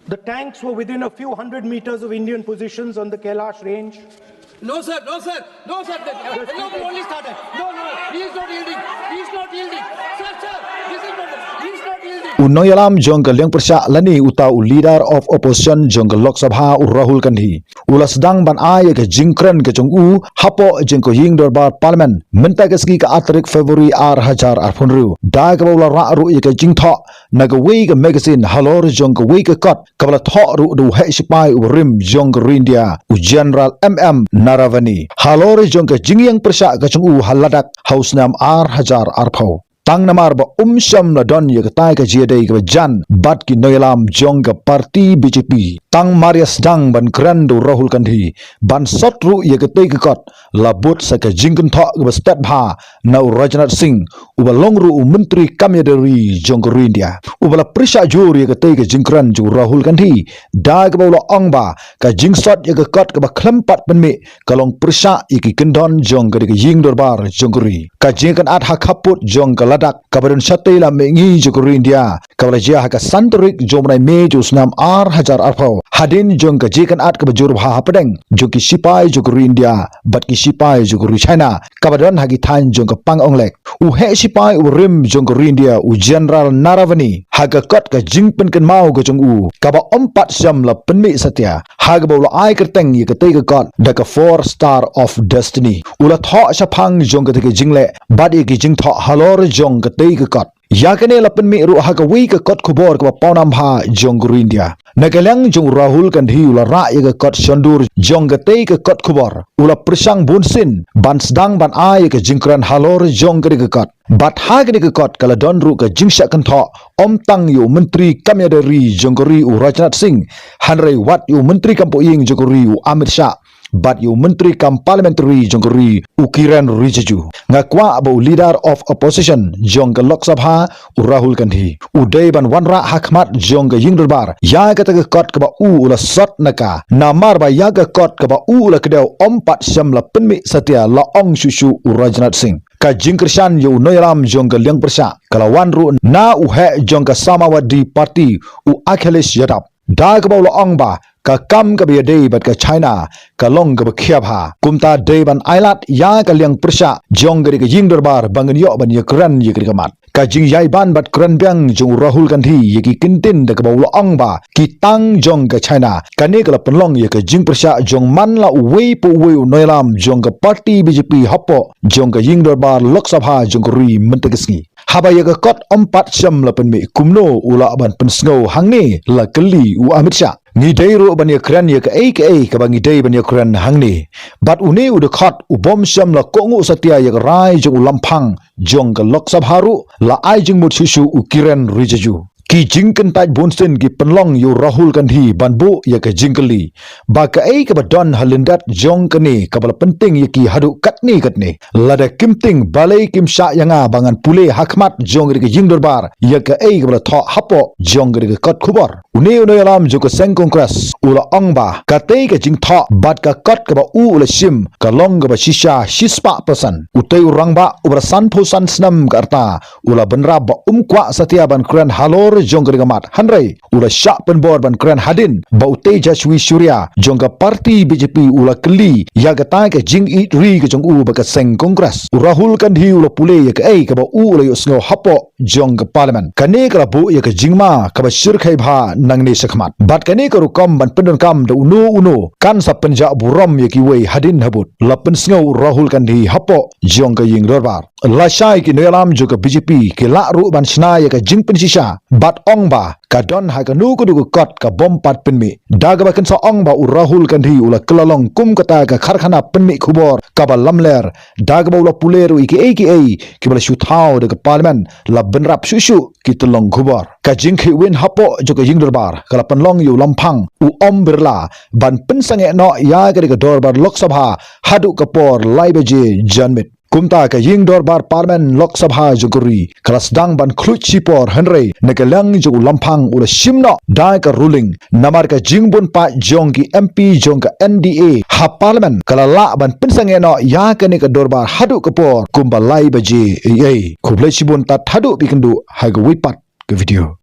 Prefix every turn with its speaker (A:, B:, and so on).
A: The tanks were within a few hundred meters of Indian positions on the Kailash range.
B: No, sir. No, sir. No, sir. No, only started. No, he is not yielding. He is not yielding. Sir, this is not. He is not yielding.
C: Unoyalam jongga liang persya lani uta leader of opposition jongga Lok Sabha Rahul Gandhi. Ulasdang ban ay ke jingkren ke jong u hapo jengko ying dorbar parliament mentageski ka atrik February hajar arfunru. Da ka bawla ra ru ke jingtho nagawei ke magazine halor jongga wei ke kot kabla tho ru du he sipai urim jongga India u general Naravani. Halor jongga jingyang persya ke jong u haladak hausnam hajar arpau. Tang namar ba syam na don ya katai ka jiadai ka jan bat ki noyalam jong ka parti BJP tang marias dang ban kran do Rahul Gandhi ban sotru ya katai ka kot labut sa ka jingkun tho ka stat bha na Rajnath Singh ubalongru menteri kamyadari jong ka India ubala prisha jur ya katai ka jingkran ju Rahul Gandhi da ka bawla ongba ka jingsot ya ka kot ka ba klempat penmi kalong prisha iki kendon jong ka ying dorbar jong ka jingkan at hakaput jong ka dak kabarun satai la mengi jokor India kabla jia ha ka santorik jomnai me jusnam hajar arpau hadin jong ka jikan at ka bajur bha pedeng joki sipai jokor India bat ki sipai jokor China kabadon hagi than jong ka pang onglek u he sipai u rim jokor India u general Naravani haga kot ka jingpen kan mau ka jong u kaba ompat jam la penmi satya haga bawla ai kerteng ye ka te ka kot da ka 4 star of destiny ula tho sapang jong ka te jingle bat ye ki jing tho halor jong ka te ka kot yakane la penmi ru ha ka wi ka kot khubor ka pawnam bha jong India nagalang jong Rahul Gandhi ula ra ye ka kot shandur jong ka te ka kot khubor ula prisang bunsin ban sedang ban ai ka jingkran halor jong ka kot bat ha ka kot kala don ru ka jingsha kan tho om tang yu menteri kamyadari jongkori u Rajnath Singh hanrei wat yu menteri kampoing jongkori u Amit Shah bat yu menteri kam parliamentary jongkori u Kiren Rijiju ngakwa abu leader of opposition jong ka Lok Sabha u Rahul Gandhi u deiban wanra hakmat jong ka yingdurbar ya ka ta kot ka ba u la sot naka namar ba ya ka kot ka ba u la kedau ompat syam la penmi satya la ong shushu u Rajnath Singh ka jingkershan yu noyalam jong ka liang persya kalawan ru na u he jong ka Samawadi party u Akhilesh Yadav da ka bawla ong ba ka kam ka be dei bat ka China ka long ka khiap ha kumta dei ban ailat ya ka liang persya jong ka ying dorbar bangen yo ban ye kran ye ka mat ka jing yai ban bat kran byang jong Rahul Gandhi ye ki kintin da ka bawla ong ba ki tang jong ka China ka ne ka penlong ye ka jing persya jong man la wei pu wei noyalam jong ka parti BJP hapo jong ka ying dorbar Lok Sabha jong ri mentegesngi haba ye ka kot ompat syam la penmi kumno ula ban pensngo hangne la keli u Amit Shah ni deiru ban ye kran ye ka ka bangi dei ban ye kran hangni bat une u de khat u bom syam la kongu satya ye ka rai jong lampang jong ka Lok Sabha ru la ai jing mut shushu u Kiren Rijiju ki jingken taj bunsen ki penlong yu Rahul Gandhi banbu ya ka jingkeli ba ka ka badon halindat jong kani kabala penting ye ki hadu katni lada kimting balai kim sha yanga bangan pule hakmat jong ri ka jing dorbar ya ka kabala tho hapo jong ri ka kot khubor une yalam jo ka seng kongres ula ongba ka te ka jing tho bat ka kot ka ba u ula sim ka long ka ba shisha shispa person utei urangba ubra san phusan snam karta ula benra ba kwa satya ban kran halor jongga mat hanrei ula syak penbor ban kran hadin bau Tejaswi Surya jongga parti BJP ula keli ya gatai ke jing it ri ke jong u ba ka seng kongres Rahul Gandhi ula pule ya ka ba u ula yusngo hapo jongga parliament kane ka bu ya ka jingma ka ba shir khai bha nangne sakhmat bat kane ka rukom ban pendon kam da uno kan sa penja buram ya ki wei hadin habut lapen sngo Rahul Gandhi hapo jongga ying dorbar lashai ki noyalam jo ka BJP ke la ru ban shna ya ka jing pensisha bat ongba ka don ha ka nu ku du kot ka bom pat penmi daga ba kan sa ongba u Rahul Gandhi ula kelalong kum kata ka kharkhana penmi khubor ka ba lamler daga ba ula puleru iki ki bala shuthau de ka parliament la benrap shushu ki tulong khubor ka jingkhi win hapo jo ka ying dorbar kala penlong yu lampang u om birla ban pensange no ya ka dorbar Lok Sabha hadu kapor laibeje janmit kumta ka ying dorbar parliament Lok Sabha joguri kelas dang ban khlut sipor hanrei nekalang jo lampang ula simno dai ka ruling namar ka jingbun pa jong ki MP jong ka NDA ha parliament kala la ban pensange no ya ka ne ka dorbar hadu kapor kumbalai baje khublai sibun tat hadu bikendu ha ga wipat ke video